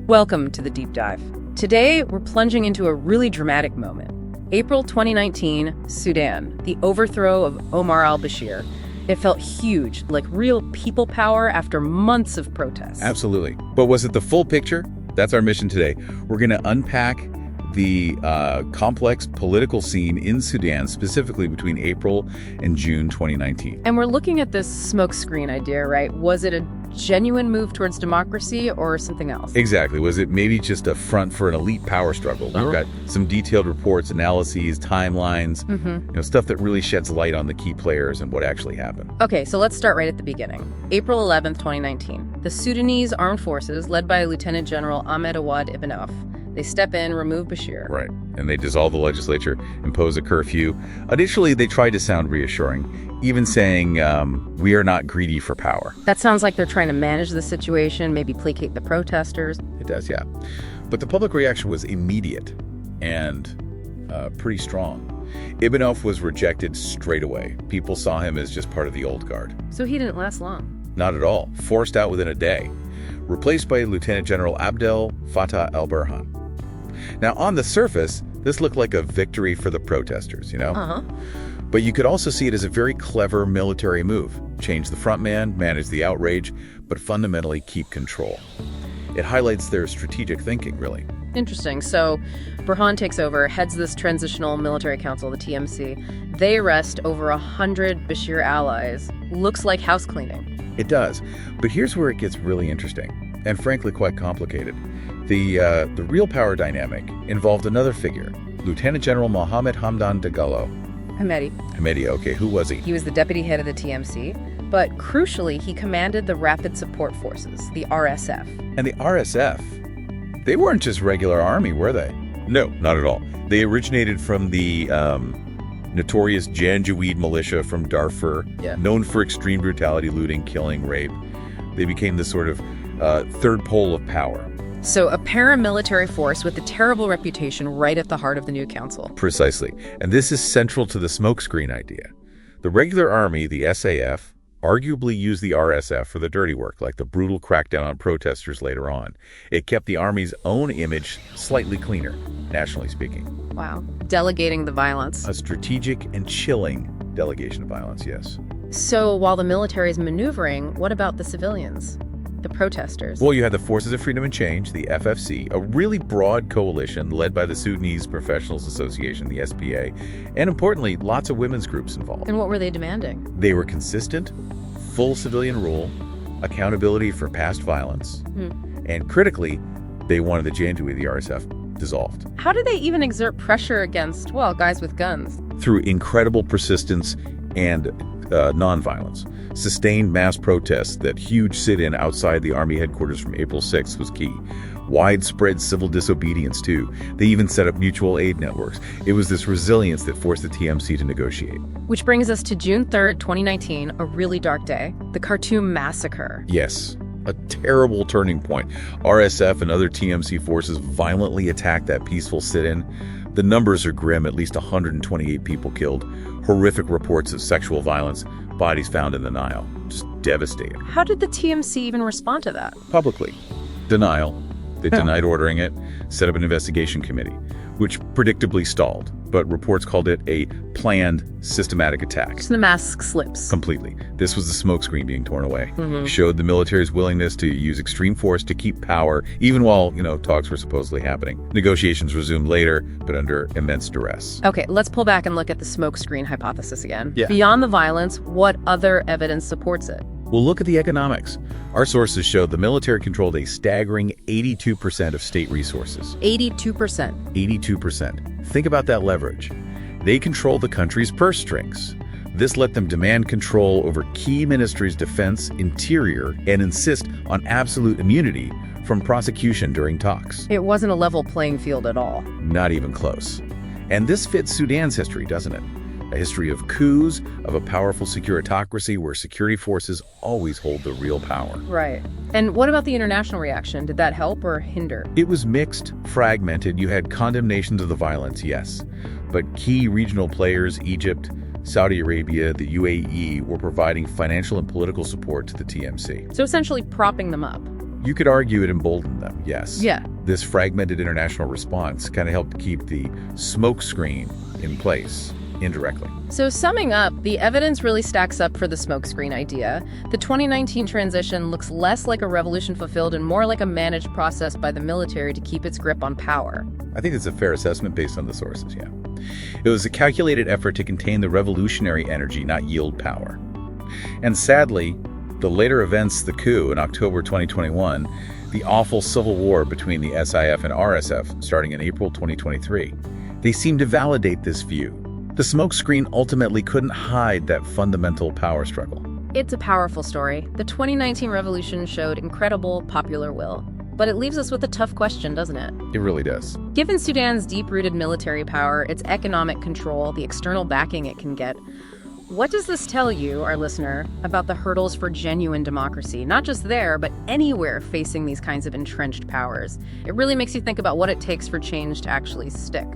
Welcome to the Deep Dive. Today, we're plunging into a really dramatic moment. April 2019, Sudan, the overthrow of Omar al-Bashir. It felt huge, like real people power after months of protests. Absolutely. But was it the full picture? That's our mission today. We're going to unpack the complex political scene in Sudan, specifically between April and June 2019. And we're looking at this smokescreen idea, right? Was it a genuine move towards democracy or something else? Exactly. Was it maybe just a front for an elite power struggle? We've got some detailed reports, analyses, timelines, stuff that really sheds light on the key players and what actually happened. Okay, so let's start right at the beginning. April 11th, 2019. The Sudanese armed forces, led by Lieutenant General Ahmed Awad Ibn Auf, they step in, remove Bashir. Right. And they dissolve the legislature, impose a curfew. Initially, they tried to sound reassuring, even saying, we are not greedy for power. That sounds like they're trying to manage the situation, maybe placate the protesters. It does, yeah. But the public reaction was immediate and pretty strong. Ibn Auf was rejected straight away. People saw him as just part of the old guard. So he didn't last long. Not at all. Forced out within a day. Replaced by Lieutenant General Abdel Fattah al-Burhan. Now, on the surface, this looked like a victory for the protesters, But you could also see it as a very clever military move. Change the front man, manage the outrage, but fundamentally keep control. It highlights their strategic thinking, really. Interesting. So Burhan takes over, heads this transitional military council, the TMC. They arrest over 100 Bashir allies. Looks like house cleaning. It does. But here's where it gets really interesting, and frankly quite complicated. The real power dynamic involved another figure, Lieutenant General Mohammed Hamdan Dagalo. Hamedi, okay. Who was he? He was the deputy head of the TMC, but crucially, he commanded the Rapid Support Forces, the RSF. And the RSF, they weren't just regular army, were they? No, not at all. They originated from the notorious Janjaweed militia from Darfur, known for extreme brutality, looting, killing, rape. They became this sort of third pole of power. So a paramilitary force with a terrible reputation right at the heart of the new council. Precisely. And this is central to the smokescreen idea. The regular army, the SAF, arguably used the RSF for the dirty work, like the brutal crackdown on protesters later on. It kept the army's own image slightly cleaner, nationally speaking. Wow. Delegating the violence. A strategic and chilling delegation of violence, yes. So while the military is maneuvering, what about the civilians? The protesters? Well, you had the Forces of Freedom and Change, the FFC, a really broad coalition led by the Sudanese Professionals Association, the SPA, and importantly, lots of women's groups involved. And what were they demanding? They were consistent, full civilian rule, accountability for past violence, and critically, they wanted the Janjaweed, the RSF, dissolved. How did they even exert pressure against, well, guys with guns? Through incredible persistence and nonviolence. Sustained mass protests, that huge sit-in outside the Army headquarters from April 6th was key. Widespread civil disobedience, too. They even set up mutual aid networks. It was this resilience that forced the TMC to negotiate. Which brings us to June 3rd, 2019, a really dark day. The Khartoum massacre. Yes, a terrible turning point. RSF and other TMC forces violently attacked that peaceful sit-in. The numbers are grim, at least 128 people killed. Horrific reports of sexual violence, bodies found in the Nile. Just devastating. How did the TMC even respond to that? Publicly. Denial. They denied ordering it, set up an investigation committee, which predictably stalled, but reports called it a planned, systematic attack. So the mask slips. Completely. This was the smokescreen being torn away. Showed the military's willingness to use extreme force to keep power, even while, talks were supposedly happening. Negotiations resumed later, but under immense duress. Okay, let's pull back and look at the smokescreen hypothesis again. Yeah. Beyond the violence, what other evidence supports it? We'll look at the economics. Our sources showed the military controlled a staggering 82% of state resources. 82%. 82%. Think about that leverage. They control the country's purse strings. This let them demand control over key ministries' defense, interior, and insist on absolute immunity from prosecution during talks. It wasn't a level playing field at all. Not even close. And this fits Sudan's history, doesn't it? A history of coups, of a powerful securitocracy where security forces always hold the real power. Right. And what about the international reaction? Did that help or hinder? It was mixed, fragmented. You had condemnations of the violence, yes. But key regional players, Egypt, Saudi Arabia, the UAE, were providing financial and political support to the TMC. So essentially propping them up. You could argue it emboldened them, yes. Yeah. This fragmented international response kind of helped keep the smokescreen in place, indirectly. So summing up, the evidence really stacks up for the smokescreen idea. The 2019 transition looks less like a revolution fulfilled and more like a managed process by the military to keep its grip on power. I think it's a fair assessment based on the sources, yeah. It was a calculated effort to contain the revolutionary energy, not yield power. And sadly, the later events, the coup in October 2021, the awful civil war between the SIF and RSF starting in April 2023, they seem to validate this view. The smokescreen ultimately couldn't hide that fundamental power struggle. It's a powerful story. The 2019 revolution showed incredible popular will. But it leaves us with a tough question, doesn't it? It really does. Given Sudan's deep-rooted military power, its economic control, the external backing it can get, what does this tell you, our listener, about the hurdles for genuine democracy, not just there, but anywhere facing these kinds of entrenched powers? It really makes you think about what it takes for change to actually stick.